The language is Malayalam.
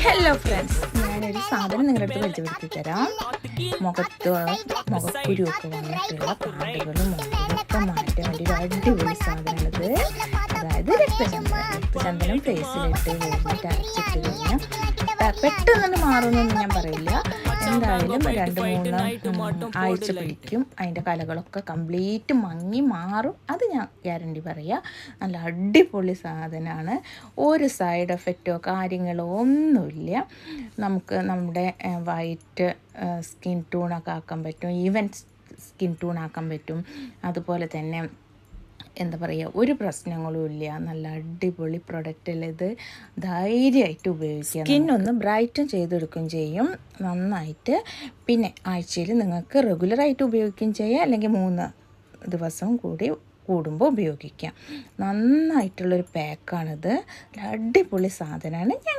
ഹലോ ഫ്രണ്ട്സ്, ഞാനൊരു സാധനം നിങ്ങളുടെ അടുത്ത് പരിചയപ്പെടുത്തി തരാം. മുഖക്കുരുവൊക്കെ വന്നിട്ടുള്ള പാടുകളും മുഖമൊക്കെ മാറ്റാൻ വേണ്ടി ഒരു അടിപൊളി സാധനമാണിത്. അതായത് രക്തചന്ദനം ഫേസിലിട്ട് കഴിഞ്ഞിട്ട് അരച്ചിട്ട് കഴിഞ്ഞാൽ പെട്ടെന്ന് മാറുമെന്നൊന്നും ഞാൻ പറയില്ല. എന്തായാലും 2-3 ആഴ്ച പിടിക്കും. അതിൻ്റെ കലകളൊക്കെ കംപ്ലീറ്റ് മങ്ങി മാറും. അത് ഞാൻ ഗ്യാരണ്ടി പറയാം. നല്ല അടിപൊളി സാധനമാണ്. ഒരു സൈഡ് എഫക്റ്റോ കാര്യങ്ങളോ ഒന്നുമില്ല. നമുക്ക് നമ്മുടെ വൈറ്റ് സ്കിൻ ടൂണൊക്കെ ആക്കാൻ പറ്റും, ഈവൻ സ്കിൻ ടൂണാക്കാൻ പറ്റും. അതുപോലെ തന്നെ എന്താ പറയുക, ഒരു പ്രശ്നങ്ങളും ഇല്ല. നല്ല അടിപൊളി പ്രൊഡക്റ്റല്ലേ ഇത്. ധൈര്യമായിട്ട് ഉപയോഗിക്കുക. സ്കിന്നൊന്ന് ബ്രൈറ്റൻ ചെയ്തെടുക്കുകയും ചെയ്യും നന്നായിട്ട്. പിന്നെ ആഴ്ചയിൽ നിങ്ങൾക്ക് റെഗുലറായിട്ട് ഉപയോഗിക്കുകയും ചെയ്യാം, അല്ലെങ്കിൽ 3 ദിവസം കൂടുമ്പോൾ ഉപയോഗിക്കാം. നന്നായിട്ടുള്ളൊരു പാക്കാണിത്. അടിപൊളി സാധനമാണ്. ഞാൻ